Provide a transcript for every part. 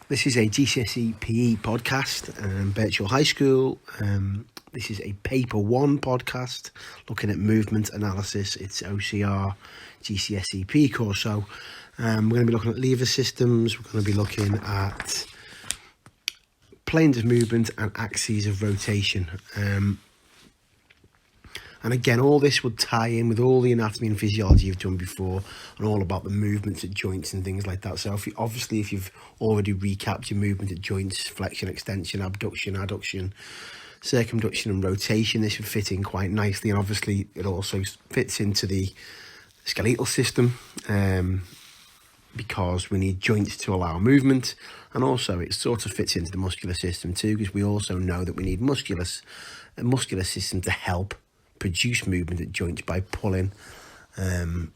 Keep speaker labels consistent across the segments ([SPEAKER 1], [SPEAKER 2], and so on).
[SPEAKER 1] This is a GCSE PE podcast, Birchall High School. This is a Paper 1 podcast looking at movement analysis. It's OCR GCSE PE course. So we're going to be looking at lever systems. We're going to be looking at planes of movement and axes of rotation. And again, all this would tie in with all the anatomy and physiology you've done before and all about the movements at joints and things like that. So if you've already recapped your movement at joints, flexion, extension, abduction, adduction, circumduction and rotation, this would fit in quite nicely. And obviously it also fits into the skeletal system because we need joints to allow movement. And also it sort of fits into the muscular system too, because we also know that we need a muscular system to help produce movement at joints by pulling on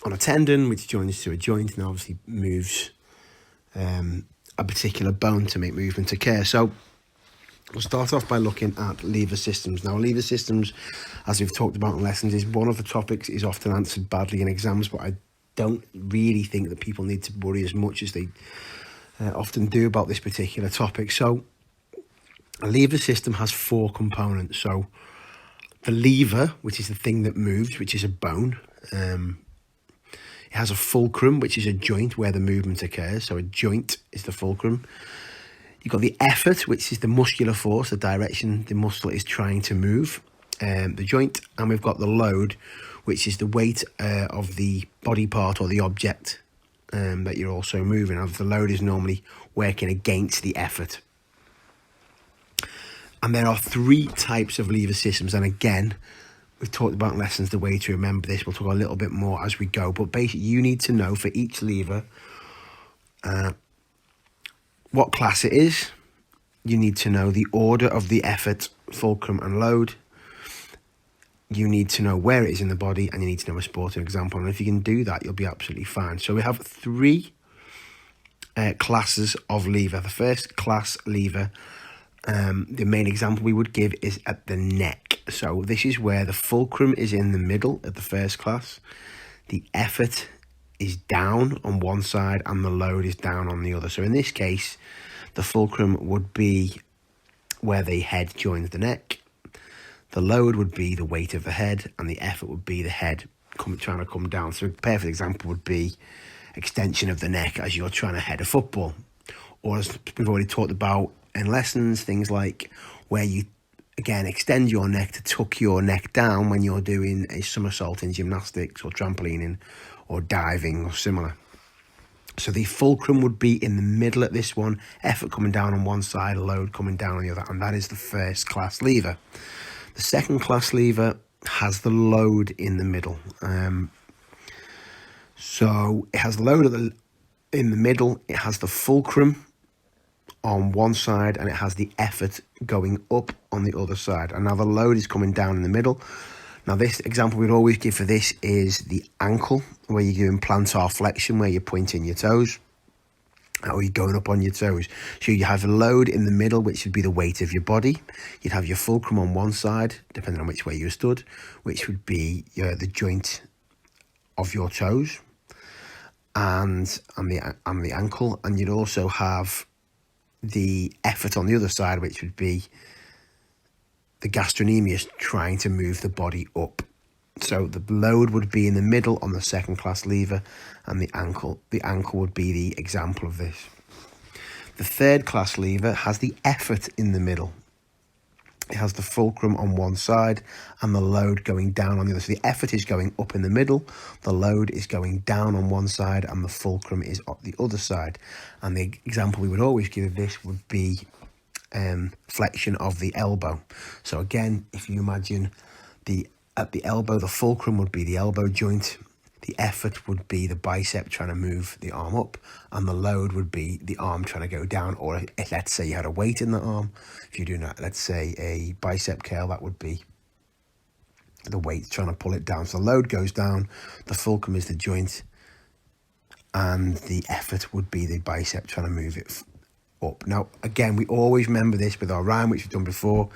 [SPEAKER 1] a tendon, which joins to a joint and obviously moves a particular bone to make movement occur. So we'll start off by looking at lever systems. Now, lever systems, as we've talked about in lessons, is one of the topics is often answered badly in exams, but I don't really think that people need to worry as much as they often do about this particular topic. So a lever system has 4 components. So the lever, which is the thing that moves, which is a bone. It has a fulcrum, which is a joint where the movement occurs. So a joint is the fulcrum. You've got the effort, which is the muscular force, the direction the muscle is trying to move, the joint. And we've got the load, which is the weight of the body part or the object that you're also moving. And the load is normally working against the effort. And there are 3 types of lever systems. And again, we've talked about in lessons the way to remember this. We'll talk a little bit more as we go. But basically, you need to know for each lever what class it is. You need to know the order of the effort, fulcrum and load. You need to know where it is in the body. And you need to know a sporting example. And if you can do that, you'll be absolutely fine. So we have 3 classes of lever. The first class lever, the main example we would give is at the neck. So this is where the fulcrum is in the middle at the first class. The effort is down on one side and the load is down on the other. So in this case, the fulcrum would be where the head joins the neck. The load would be the weight of the head and the effort would be the head trying to come down. So a perfect example would be extension of the neck as you're trying to head a football. Or as we've already talked about in lessons, things like where you, again, extend your neck to tuck your neck down when you're doing a somersault in gymnastics or trampolining or diving or similar. So the fulcrum would be in the middle at this one, effort coming down on one side, load coming down on the other, and that is the first class lever. The second class lever has the load in the middle. So it has the load in the middle, it has the fulcrum on one side and it has the effort going up on the other side. And now the load is coming down in the middle. Now this example we'd always give for this is the ankle, where you're doing plantar flexion, where you're pointing your toes or you're going up on your toes. So you have a load in the middle, which would be the weight of your body. You'd have your fulcrum on one side, depending on which way you stood, which would be the joint of your toes and the ankle. And you'd also have the effort on the other side, which would be the gastrocnemius trying to move the body up. So the load would be in the middle on the second class lever, and the ankle would be the example of this. The third class lever has the effort in the middle. It has the fulcrum on one side and the load going down on the other. So the effort is going up in the middle, the load is going down on one side, and the fulcrum is up the other side. And the example we would always give of this would be flexion of the elbow. So again, if you imagine at the elbow, the fulcrum would be the elbow joint. The effort would be the bicep trying to move the arm up, and the load would be the arm trying to go down. Or if, let's say you had a weight in the arm, if you're doing that, let's say a bicep curl, that would be the weight trying to pull it down. So the load goes down, the fulcrum is the joint, and the effort would be the bicep trying to move it up. Now, again, we always remember this with our rhyme, which we've done before,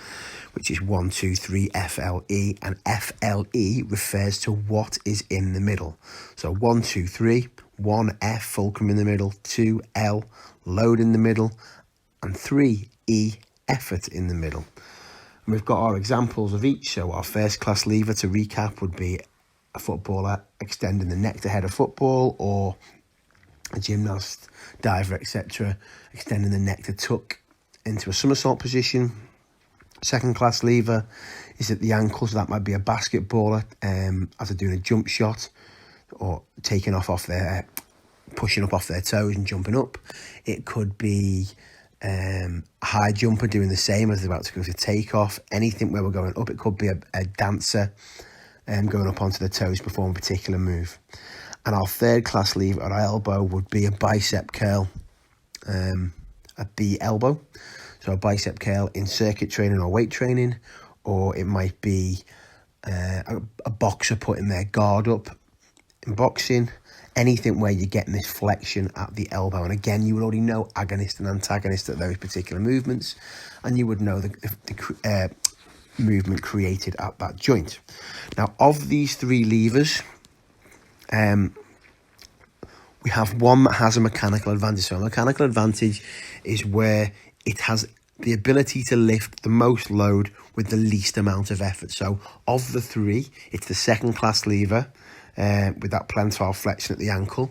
[SPEAKER 1] which is 1, 2, 3, FLE, and FLE refers to what is in the middle. So 1, 2, 3, 1, F, fulcrum in the middle, 2, L, load in the middle, and 3, E, effort in the middle. And we've got our examples of each. So our first class lever, to recap, would be a footballer extending the neck to head a football, or a gymnast, diver, etc., extending the neck to tuck into a somersault position. Second class lever is at the ankle, so that might be a basketballer as they're doing a jump shot, or taking off their, pushing up off their toes and jumping up. It could be a high jumper doing the same as they're about to go to takeoff. Anything where we're going up. It could be a dancer going up onto the toes to perform a particular move. And our third class lever at our elbow would be a bicep curl at the elbow. So a bicep curl in circuit training or weight training, or it might be a boxer putting their guard up in boxing. Anything where you're getting this flexion at the elbow. And again, you would already know agonist and antagonist at those particular movements, and you would know the movement created at that joint. Now, of these three levers, we have one that has a mechanical advantage. So a mechanical advantage is where it has the ability to lift the most load with the least amount of effort. So of the three, it's the second class lever with that plantar flexion at the ankle,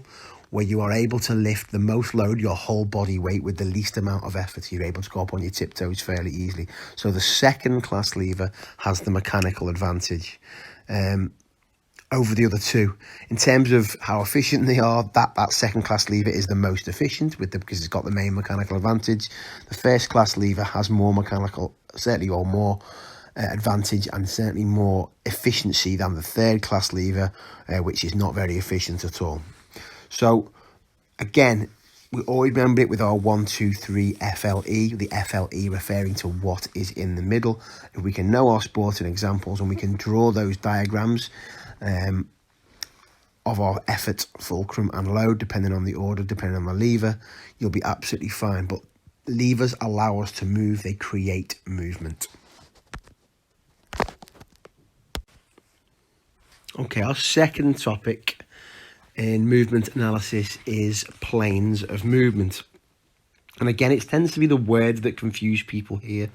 [SPEAKER 1] where you are able to lift the most load, your whole body weight, with the least amount of effort. You're able to go up on your tiptoes fairly easily. So the second class lever has the mechanical advantage over the other two. In terms of how efficient they are, that second class lever is the most efficient because it's got the main mechanical advantage. The first class lever has more mechanical, certainly, or more advantage and certainly more efficiency than the third class lever, which is not very efficient at all. So again, we always remember it with our 1, 2, 3 FLE, the FLE referring to what is in the middle. If we can know our sporting examples and we can draw those diagrams of our effort, fulcrum and load, depending on the order, depending on the lever, you'll be absolutely fine. But levers allow us to move, they create movement. Okay, our second topic in movement analysis is planes of movement. And again, it tends to be the words that confuse people here.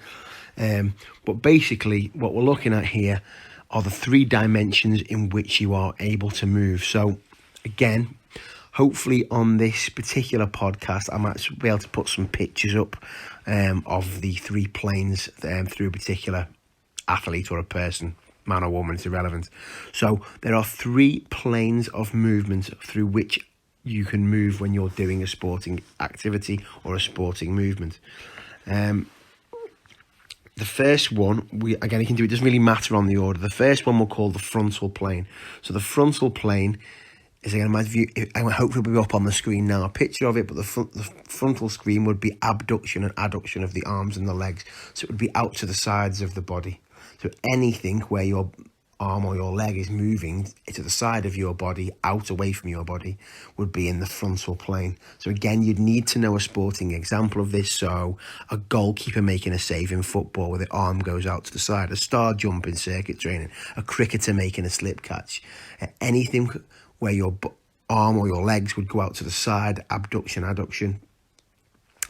[SPEAKER 1] But basically, what we're looking at here are the 3 dimensions in which you are able to move. So again, hopefully on this particular podcast, I might be able to put some pictures up of the 3 planes through a particular athlete or a person. Man or woman, it's irrelevant. So there are 3 planes of movement through which you can move when you're doing a sporting activity or a sporting movement. The first one, you can do, it doesn't really matter on the order. The first one we'll call the frontal plane. So the frontal plane is, again, my view, and hopefully it'll be up on the screen now, a picture of it, but the frontal screen would be abduction and adduction of the arms and the legs. So it would be out to the sides of the body. So anything where your arm or your leg is moving to the side of your body, out away from your body, would be in the frontal plane. So again, you'd need to know a sporting example of this. So a goalkeeper making a save in football where the arm goes out to the side, a star jump in circuit training, a cricketer making a slip catch, anything where your arm or your legs would go out to the side, abduction, adduction.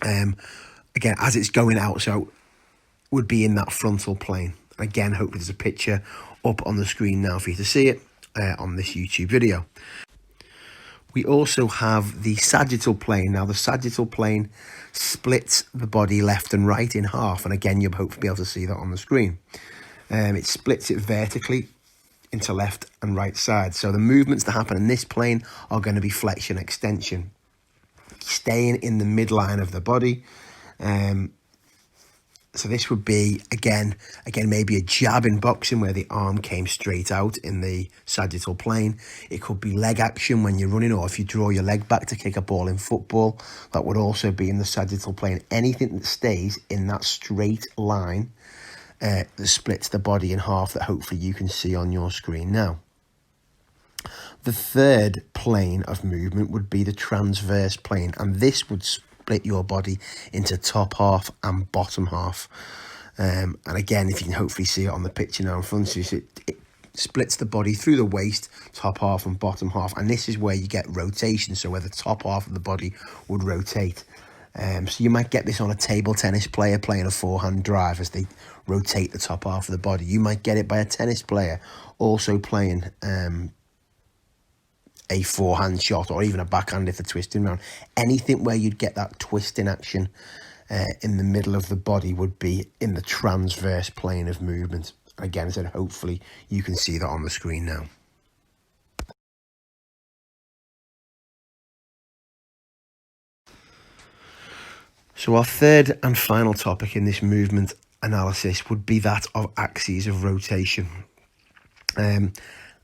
[SPEAKER 1] Again, as it's going out, so would be in that frontal plane. Again, hopefully there's a picture up on the screen now for you to see it on this YouTube video. We also have the sagittal plane. Now, the sagittal plane splits the body left and right in half. And again, you'll hopefully be able to see that on the screen. It splits it vertically into left and right sides. So the movements that happen in this plane are going to be flexion, extension, staying in the midline of the body. So this would be, again, maybe a jab in boxing where the arm came straight out in the sagittal plane. It could be leg action when you're running, or if you draw your leg back to kick a ball in football, that would also be in the sagittal plane. Anything that stays in that straight line that splits the body in half, that hopefully you can see on your screen now. The third plane of movement would be the transverse plane, and this would split your body into top half and bottom half. And again, if you can hopefully see it on the picture now in front of you, splits the body through the waist, top half and bottom half, and this is where you get rotation, so where the top half of the body would rotate. So you might get this on a table tennis player playing a forehand drive as they rotate the top half of the body. You might get it by a tennis player also playing a forehand shot, or even a backhand if they're twisting around. Anything where you'd get that twisting action in the middle of the body would be in the transverse plane of movement. Again, I said hopefully you can see that on the screen now. So our third and final topic in this movement analysis would be that of axes of rotation. And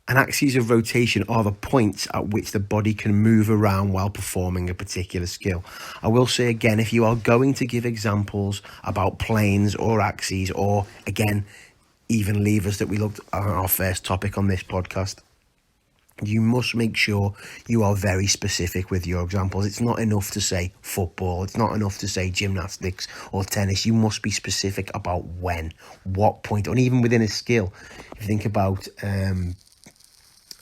[SPEAKER 1] axes of rotation are the points at which the body can move around while performing a particular skill. I will say again, if you are going to give examples about planes or axes, or again, even levers that we looked at our first topic on this podcast, you must make sure you are very specific with your examples. It's not enough to say football. It's not enough to say gymnastics or tennis. You must be specific about when, what point, and even within a skill. If you think about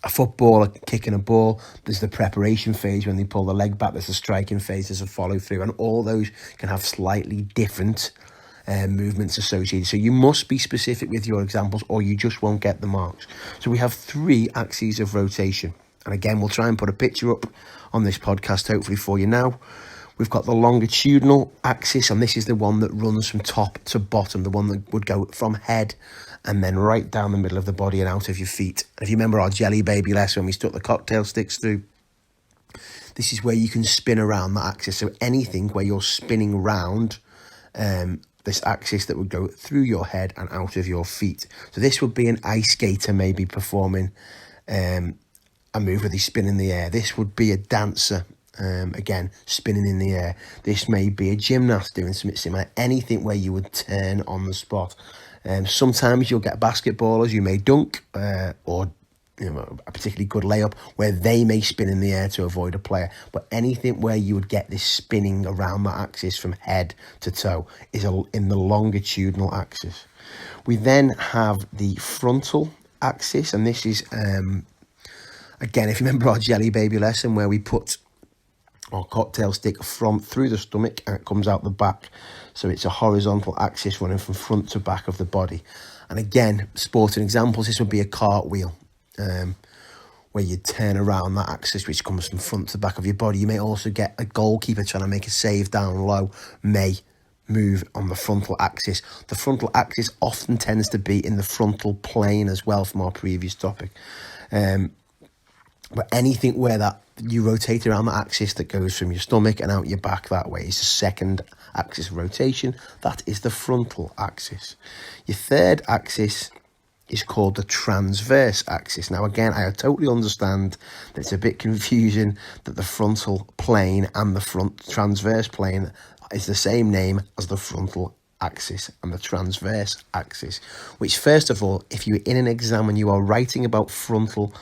[SPEAKER 1] a footballer kicking a ball, there's the preparation phase when they pull the leg back, there's the striking phase, there's a follow through, and all those can have slightly different movements associated. So you must be specific with your examples or you just won't get the marks. So we have 3 axes of rotation. And again, we'll try and put a picture up on this podcast, hopefully for you now. We've got the longitudinal axis, and this is the one that runs from top to bottom, the one that would go from head and then right down the middle of the body and out of your feet. And if you remember our jelly baby lesson when we stuck the cocktail sticks through, this is where you can spin around that axis. So anything where you're spinning round this axis that would go through your head and out of your feet. So this would be an ice skater maybe performing a move where they spin in the air. This would be a dancer, again, spinning in the air. This may be a gymnast doing something similar. Anything where you would turn on the spot. Sometimes you'll get basketballers, you may dunk or a particularly good layup where they may spin in the air to avoid a player. But anything where you would get this spinning around that axis from head to toe is in the longitudinal axis. We then have the frontal axis, and this is, again, if you remember our jelly baby lesson where we put our cocktail stick through the stomach and it comes out the back. So it's a horizontal axis running from front to back of the body. And again, sporting examples, this would be a cartwheel. Where you turn around that axis which comes from front to back of your body. You may also get a goalkeeper trying to make a save down low may move on the frontal axis. The frontal axis often tends to be in the frontal plane as well from our previous topic. But anything where that you rotate around the axis that goes from your stomach and out your back that way is the second axis of rotation. That is the frontal axis. Your third axis is called the transverse axis. Now, again, I totally understand that it's a bit confusing that the frontal plane and the front transverse plane is the same name as the frontal axis and the transverse axis, which, first of all, if you're in an exam and you are writing about frontal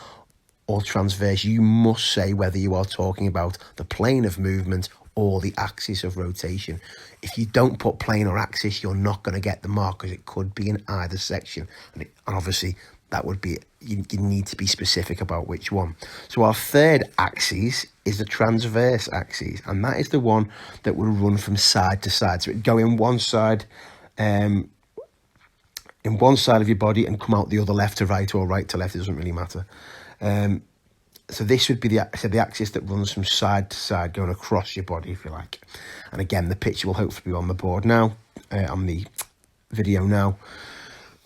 [SPEAKER 1] or transverse, you must say whether you are talking about the plane of movement or the axis of rotation. If you don't put plane or axis, you're not going to get the mark because it could be in either section. And obviously, that would be, you need to be specific about which one. So our third axis is the transverse axis, and that is the one that will run from side to side. So it would go in one side of your body and come out the other, left to right or right to left. It doesn't really matter. So this would be the axis that runs from side to side, going across your body, if you like. And again, the picture will hopefully be on the board now, on the video now.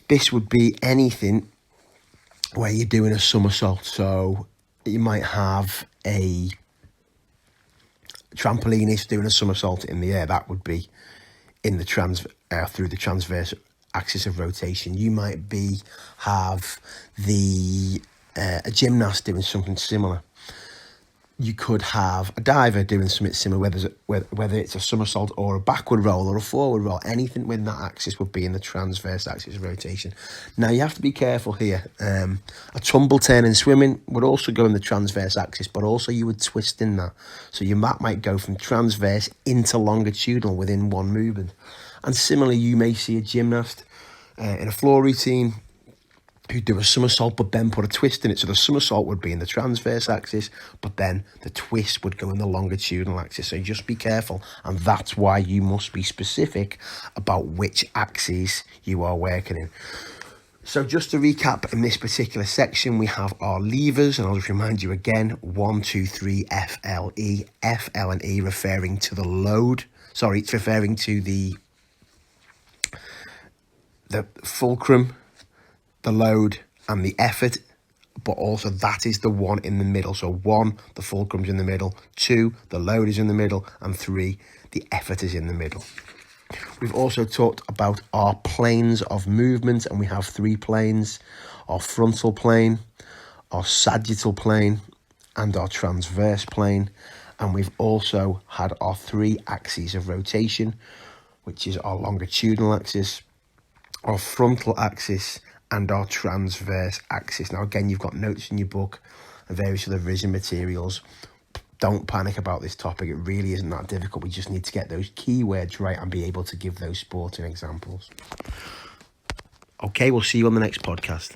[SPEAKER 1] This would be anything where you're doing a somersault. So you might have a trampolinist doing a somersault in the air. That would be in the through the transverse axis of rotation. You might have a gymnast doing something similar. You could have a diver doing something similar, whether it's a somersault or a backward roll or a forward roll. Anything with that axis would be in the transverse axis of rotation. Now, you have to be careful here. A tumble turn in swimming would also go in the transverse axis, but also you would twist in that. So your mat might go from transverse into longitudinal within one movement. And similarly, you may see a gymnast in a floor routine who do a somersault but then put a twist in it. So the somersault would be in the transverse axis, but then the twist would go in the longitudinal axis. So just be careful, and that's why you must be specific about which axes you are working in. So just to recap, in this particular section, we have our levers, and I'll just remind you again, 1, 2, 3, F, L, E. F, L, and E referring to the load. Sorry, it's referring to the fulcrum, the load, and the effort, but also that is the one in the middle. So 1, the fulcrum's in the middle, 2, the load is in the middle, and 3, the effort is in the middle. We've also talked about our planes of movement, and we have 3 planes: our frontal plane, our sagittal plane, and our transverse plane. And we've also had our 3 axes of rotation, which is our longitudinal axis, our frontal axis, and our transverse axis. Now, again, you've got notes in your book and various other revision materials. Don't panic about this topic. It really isn't that difficult. We just need to get those keywords right and be able to give those sporting examples. Okay, we'll see you on the next podcast.